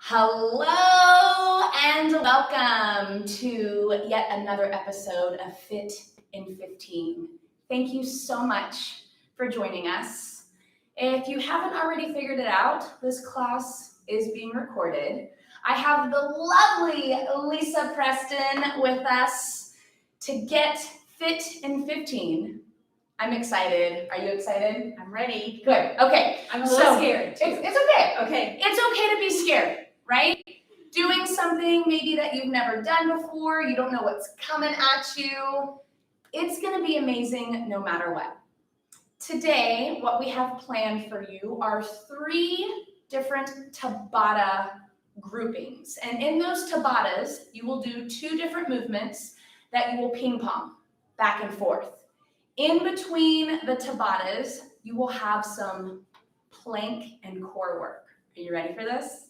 Hello and welcome to yet another episode of Fit in 15. Thank you so much for joining us. If you haven't already figured it out, this class is being recorded. I have the lovely Lisa Preston with us to get fit in 15. I'm excited. Are you excited? I'm ready. Good. Okay. I'm a little scared. It's okay. Okay. It's okay to be scared, right? Doing something maybe that you've never done before, you don't know what's coming at you. It's going to be amazing no matter what. Today, what we have planned for you are 3 different Tabata groupings. And in those Tabatas, you will do 2 different movements that you will ping pong back and forth. In between the Tabatas, you will have some plank and core work. Are you ready for this?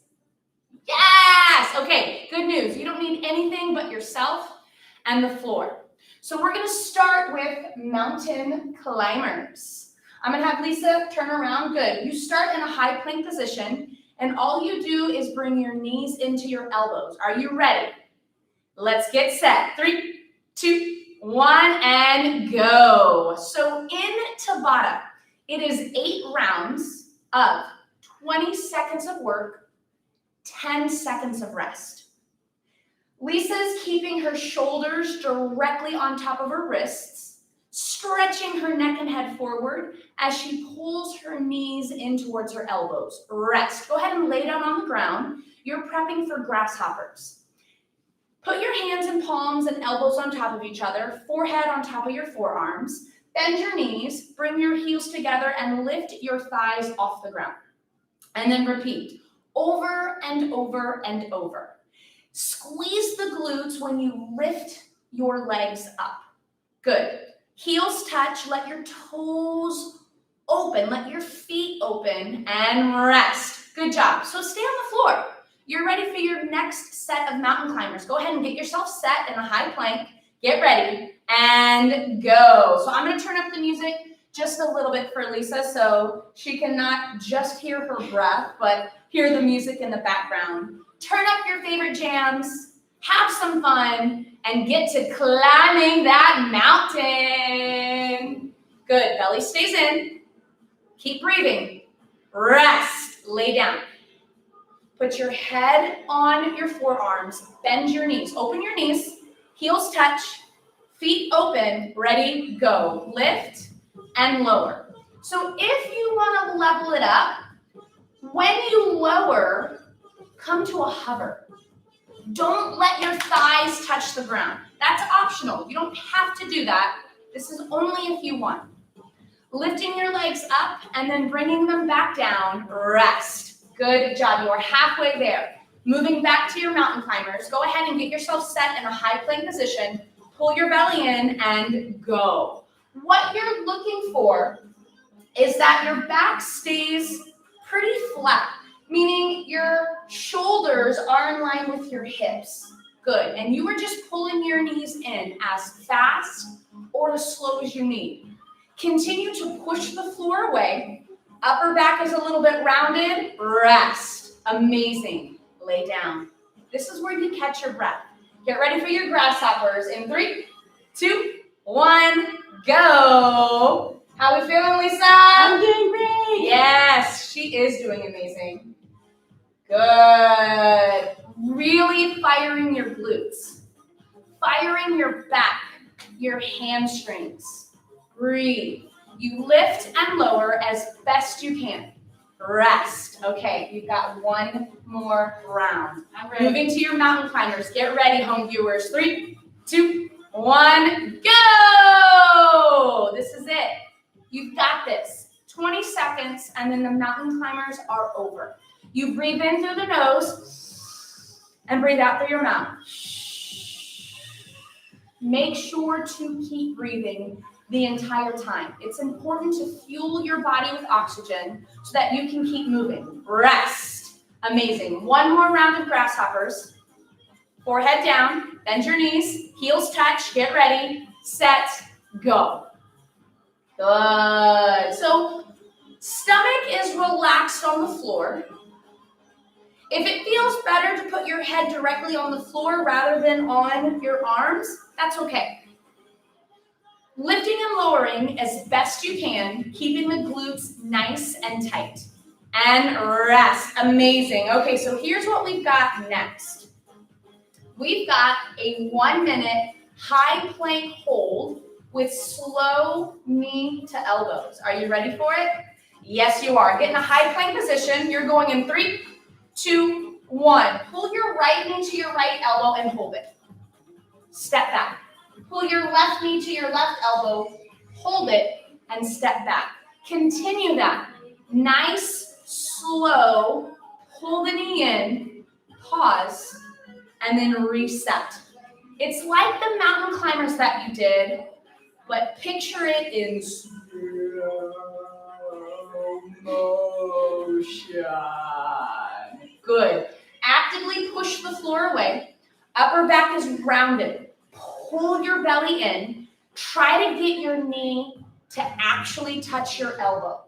Yes! Okay, good news. You don't need anything but yourself and the floor. So we're going to start with mountain climbers. I'm going to have Lisa turn around. Good. You start in a high plank position, and all you do is bring your knees into your elbows. Are you ready? Let's get set. 3, 2, 1, and go. So in Tabata, it is 8 rounds of 20 seconds of work, 10 seconds of rest. Lisa's keeping her shoulders directly on top of her wrists, stretching her neck and head forward as she pulls her knees in towards her elbows. Rest. Go ahead and lay down on the ground. You're prepping for grasshoppers. Put your hands and palms and elbows on top of each other, forehead on top of your forearms. Bend your knees, bring your heels together, and lift your thighs off the ground. And then repeat over and over and over. Squeeze the glutes when you lift your legs up. Good. Heels touch, let your toes open, let your feet open, and rest. Good job. So stay on the floor. You're ready for your next set of mountain climbers. Go ahead and get yourself set in a high plank. Get ready and go. So I'm going to turn up the music just a little bit for Lisa so she can not just hear her breath, but hear the music in the background. Turn up your favorite jams, have some fun, and get to climbing that mountain. Good. Belly stays in. Keep breathing. Rest. Lay down. Put your head on your forearms, bend your knees, open your knees, heels touch, feet open, ready, go. Lift and lower. So if you want to level it up, when you lower, come to a hover. Don't let your thighs touch the ground. That's optional. You don't have to do that. This is only if you want. Lifting your legs up and then bringing them back down, rest. Good job. You are halfway there. Moving back to your mountain climbers. Go ahead and get yourself set in a high plank position. Pull your belly in and go. What you're looking for is that your back stays pretty flat, meaning your shoulders are in line with your hips. Good. And you are just pulling your knees in as fast or as slow as you need. Continue to push the floor away. Upper back is a little bit rounded. Rest. Amazing. Lay down. This is where you catch your breath. Get ready for your grasshoppers in 3, 2, 1, go. How we feeling, Lisa? I'm doing great. Yes, she is doing amazing. Good. Really firing your glutes. Firing your back, your hamstrings. Breathe. You lift and lower as best you can. Rest. Okay, you've got 1 more round. I'm ready. Moving to your mountain climbers. Get ready, home viewers. 3, 2, 1, go! This is it. You've got this. 20 seconds, and then the mountain climbers are over. You breathe in through the nose and breathe out through your mouth. Make sure to keep breathing the entire time. It's important to fuel your body with oxygen so that you can keep moving. Rest. Amazing. 1 more round of grasshoppers. Forehead down, bend your knees, heels touch, get ready, set, go. Good. So stomach is relaxed on the floor. If it feels better to put your head directly on the floor rather than on your arms, that's okay. Lifting and lowering as best you can, keeping the glutes nice and tight. And rest. Amazing. Okay, so here's what we've got next. We've got a 1-minute high plank hold with slow knee to elbows. Are you ready for it? Yes, you are. Get in a high plank position. You're going in 3, 2, 1. Pull your right knee to your right elbow and hold it. Step back. Pull your left knee to your left elbow, hold it, and step back. Continue that. Nice, slow, pull the knee in, pause, and then reset. It's like the mountain climbers that you did, but picture it in slow motion. Good. Actively push the floor away. Upper back is rounded. Pull your belly in. Try to get your knee to actually touch your elbow.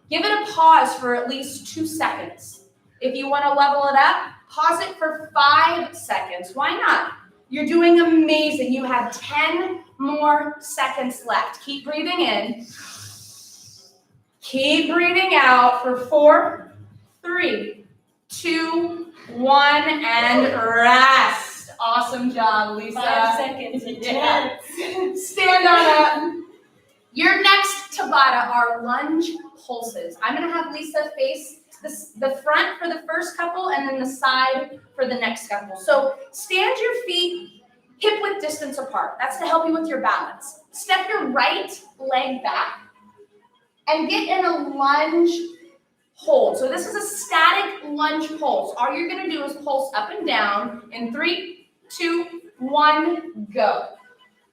Give it a pause for at least 2 seconds. If you want to level it up, pause it for 5 seconds. Why not? You're doing amazing. You have 10 more seconds left. Keep breathing in. Keep breathing out for 4, 3, 2, 1, and rest. Awesome job, Lisa. 5 seconds. Yeah. Stand on up. Your next Tabata are lunge pulses. I'm going to have Lisa face the front for the first couple and then the side for the next couple. So stand your feet hip-width distance apart. That's to help you with your balance. Step your right leg back and get in a lunge hold. So this is a static lunge pulse. All you're going to do is pulse up and down in 3, 2, 1, go.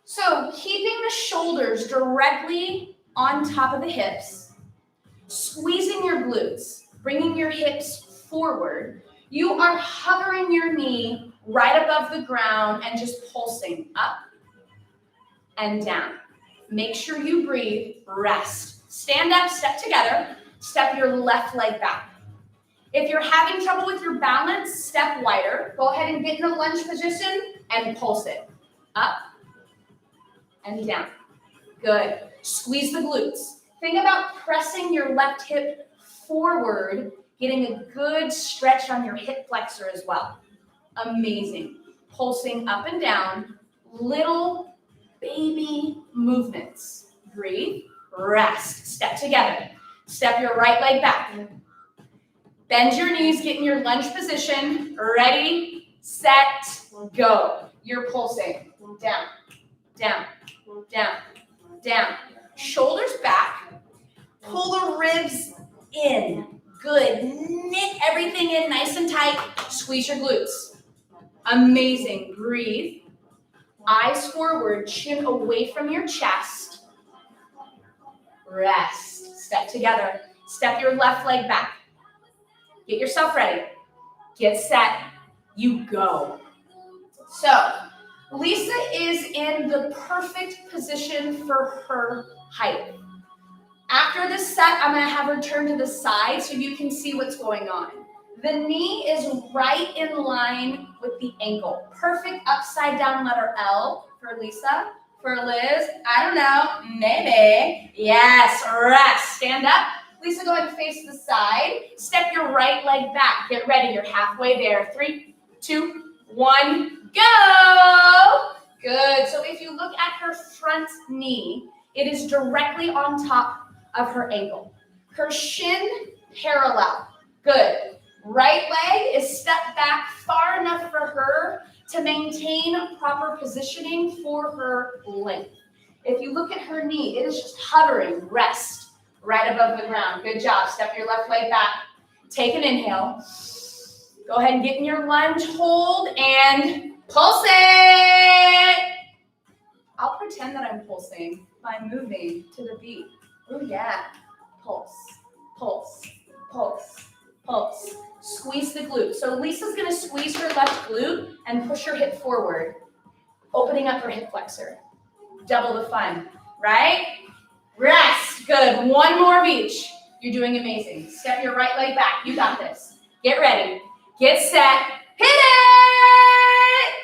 So keeping the shoulders directly on top of the hips, squeezing your glutes, bringing your hips forward. You are hovering your knee right above the ground and just pulsing up and down. Make sure you breathe, rest. Stand up, step together, step your left leg back. If you're having trouble with your balance, step wider. Go ahead and get in a lunge position and pulse it. Up and down. Good. Squeeze the glutes. Think about pressing your left hip forward, getting a good stretch on your hip flexor as well. Amazing. Pulsing up and down, little baby movements. Breathe, rest. Step together. Step your right leg back. Bend your knees, get in your lunge position. Ready, set, go. You're pulsing. Down, down, down, down. Shoulders back. Pull the ribs in. Good. Knit everything in nice and tight. Squeeze your glutes. Amazing. Breathe. Eyes forward, chin away from your chest. Rest. Step together. Step your left leg back. Get yourself ready. Get set. You go. So, Lisa is in the perfect position for her height. After this set, I'm going to have her turn to the side so you can see what's going on. The knee is right in line with the ankle. Perfect upside down letter L for Lisa. For Liz, I don't know, maybe. Yes, rest. Stand up. Lisa, go ahead and face the side. Step your right leg back. Get ready. You're halfway there. 3, 2, 1, go. Good. So if you look at her front knee, it is directly on top of her ankle. Her shin parallel. Good. Right leg is stepped back far enough for her to maintain proper positioning for her length. If you look at her knee, it is just hovering, rest. Right above the ground. Good job. Step your left leg back. Take an inhale. Go ahead and get in your lunge hold and pulse it. I'll pretend that I'm pulsing by moving to the beat. Oh yeah. Pulse, pulse, pulse, pulse. Squeeze the glute. So Lisa's going to squeeze her left glute and push her hip forward, opening up her hip flexor. Double the fun, right? Rest. Good. One more of each. You're doing amazing. Step your right leg back. You got this. Get ready. Get set, hit it!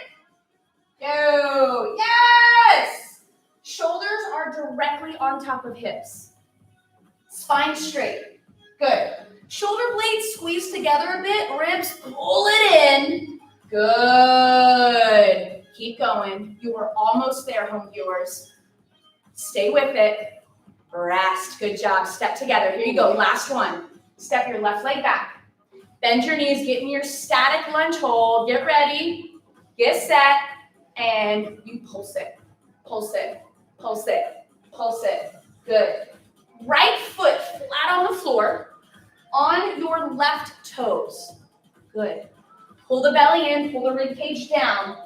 Go, yes! Shoulders are directly on top of hips. Spine straight, good. Shoulder blades squeeze together a bit, ribs pull it in. Good. Keep going. You are almost there, home viewers. Stay with it. Rest. Good job. Step together. Here you go. Last one. Step your left leg back. Bend your knees. Get in your static lunge hold. Get ready. Get set. And you pulse it. Pulse it. Pulse it. Pulse it. Good. Right foot flat on the floor. On your left toes. Good. Pull the belly in, pull the rib cage down.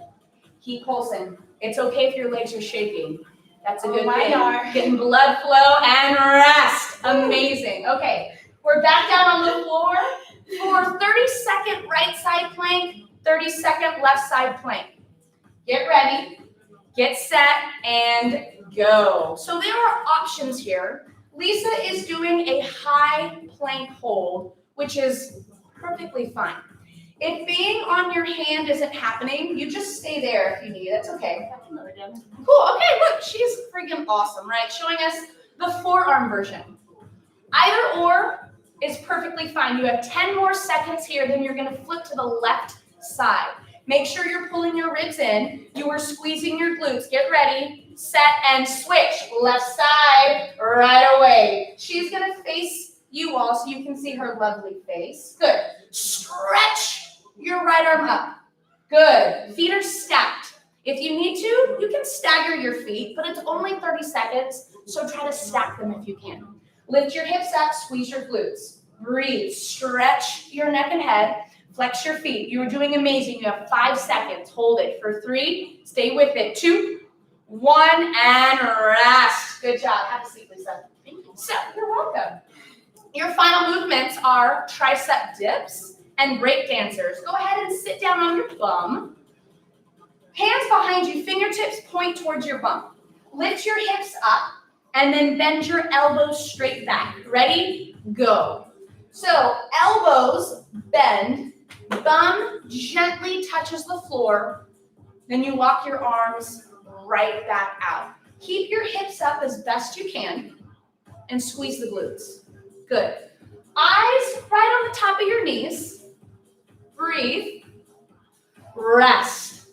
Keep pulsing. It's okay if your legs are shaking. That's a good thing. Getting blood flow and rest. Amazing. Okay, we're back down on the floor for 30-second right side plank, 30-second left side plank. Get ready, get set, and go. So there are options here. Lisa is doing a high plank hold, which is perfectly fine. If being on your hand isn't happening, you just stay there if you need. That's okay. Cool. Okay, look, she's freaking awesome, right? Showing us the forearm version. Either or is perfectly fine. You have 10 more seconds here, then you're going to flip to the left side. Make sure you're pulling your ribs in. You are squeezing your glutes. Get ready, set, and switch. Left side, right away. She's going to face you all so you can see her lovely face. Good. Stretch your right arm up. Good. Feet are stacked. If you need to, you can stagger your feet, but it's only 30 seconds, so try to stack them if you can. Lift your hips up, squeeze your glutes. Breathe. Stretch your neck and head. Flex your feet. You are doing amazing. You have 5 seconds. Hold it for 3. Stay with it. 2, 1, and rest. Good job. Have a seat, Lisa. Thank you. So, you're welcome. Your final movements are tricep dips and break dancers. Go ahead and sit down on your bum. Hands behind you, fingertips point towards your bum. Lift your hips up and then bend your elbows straight back. Ready? Go. So elbows bend, bum gently touches the floor, then you walk your arms right back out. Keep your hips up as best you can and squeeze the glutes. Good. Eyes right on the top of your knees. Breathe. Rest.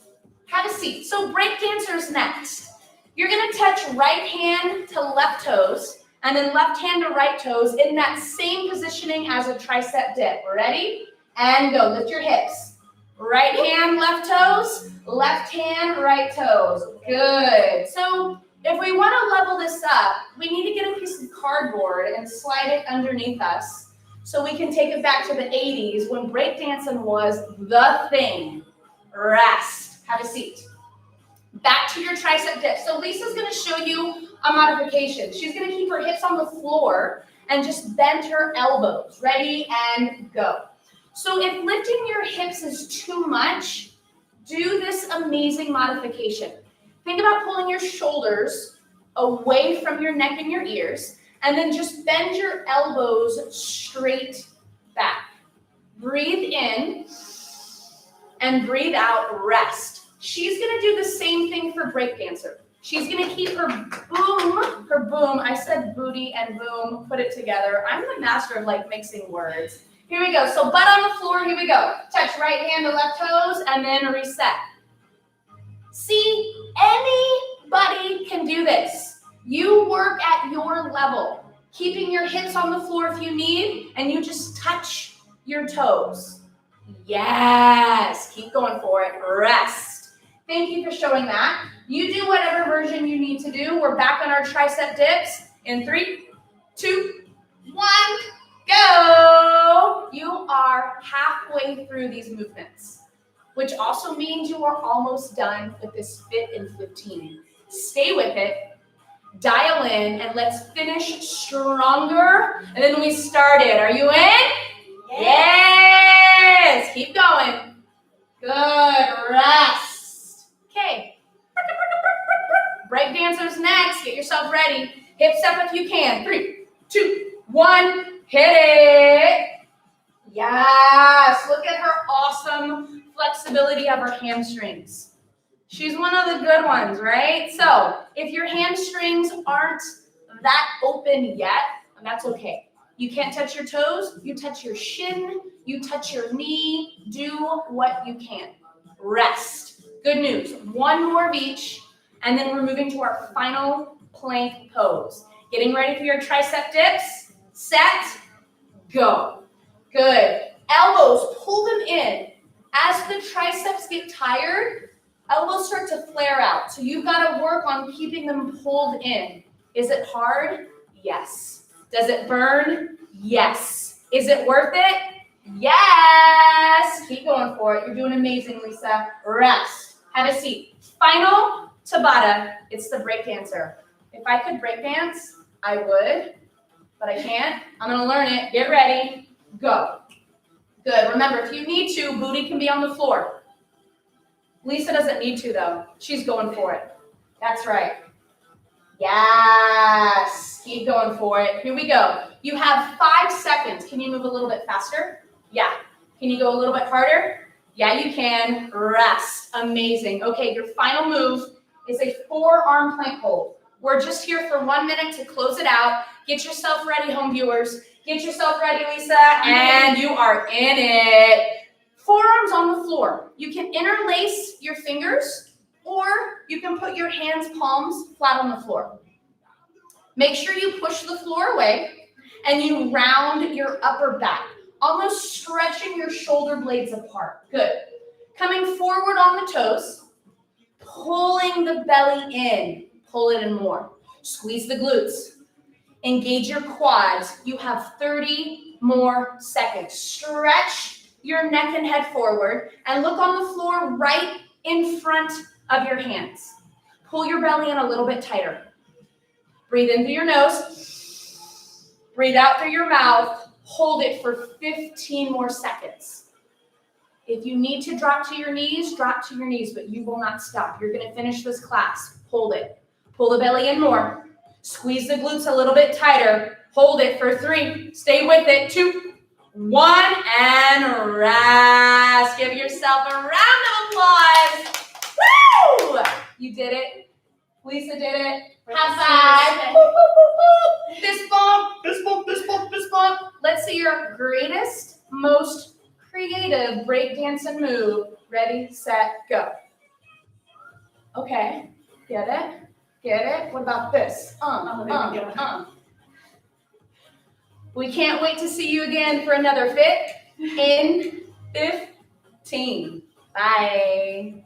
Have a seat. So break dancers next. You're going to touch right hand to left toes and then left hand to right toes in that same positioning as a tricep dip. Ready? And go. Lift your hips. Right hand, left toes. Left hand, right toes. Good. So if we want to level this up, we need to get a piece of cardboard and slide it underneath us so we can take it back to the 80s when breakdancing was the thing. Rest. Have a seat. Back to your tricep dip. So Lisa's going to show you a modification. She's going to keep her hips on the floor and just bend her elbows. Ready and go. So if lifting your hips is too much, do this amazing modification. Think about pulling your shoulders away from your neck and your ears, and then just bend your elbows straight back. Breathe in and breathe out, rest. She's gonna do the same thing for breakdancer. She's gonna keep her boom, I said booty and boom, put it together. I'm the master of like mixing words. Here we go, so butt on the floor, here we go. Touch right hand to left toes and then reset. See, anybody can do this. You work at your level, keeping your hips on the floor if you need, and you just touch your toes. Yes, keep going for it, rest. Thank you for showing that. You do whatever version you need to do. We're back on our tricep dips in 3, 2, 1, go. You are halfway through these movements, which also means you are almost done with this fit in 15. Stay with it, dial in, and let's finish stronger than we started. Are you in? Yes! Keep going. Good, rest. Okay. Break dancers next. Get yourself ready. Hips up if you can. 3, 2, 1, hit it. Yes, look at her awesome flexibility of her hamstrings. She's one of the good ones, right? So if your hamstrings aren't that open yet, that's okay. You can't touch your toes, you touch your shin, you touch your knee, do what you can. Rest. Good news, one more of each, and then we're moving to our final plank pose. Getting ready for your tricep dips, set, go. Good. Elbows, pull them in. As the triceps get tired, elbows start to flare out. So you've got to work on keeping them pulled in. Is it hard? Yes. Does it burn? Yes. Is it worth it? Yes. Keep going for it. You're doing amazing, Lisa. Rest. Have a seat. Final Tabata. It's the break dancer. If I could break dance, I would, but I can't. I'm going to learn it. Get ready. Go. Good. Remember, if you need to, booty can be on the floor. Lisa doesn't need to, though. She's going for it. That's right. Yes. Keep going for it. Here we go. You have 5 seconds. Can you move a little bit faster? Yeah. Can you go a little bit harder? Yeah, you can. Rest. Amazing. Okay, your final move is a forearm plank hold. We're just here for 1 minute to close it out. Get yourself ready, home viewers. Get yourself ready, Lisa, and you are in it. Forearms on the floor. You can interlace your fingers, or you can put your hands, palms, flat on the floor. Make sure you push the floor away, and you round your upper back, almost stretching your shoulder blades apart. Good. Coming forward on the toes, pulling the belly in. Pull it in more. Squeeze the glutes. Engage your quads. You have 30 more seconds. Stretch your neck and head forward and look on the floor right in front of your hands. Pull your belly in a little bit tighter. Breathe in through your nose. Breathe out through your mouth. Hold it for 15 more seconds. If you need to drop to your knees, but you will not stop. You're going to finish this class. Hold it. Pull the belly in more. Squeeze the glutes a little bit tighter. Hold it for 3. Stay with it. 2, 1, and rest. Give yourself a round of applause. Woo! You did it. Lisa did it. High five. This bump, this bump, this bump, this bump. Let's see your greatest, most creative breakdancing move. Ready, set, go. Okay, get it? Get it? What about this? We can't wait to see you again for another fit in 15. Bye.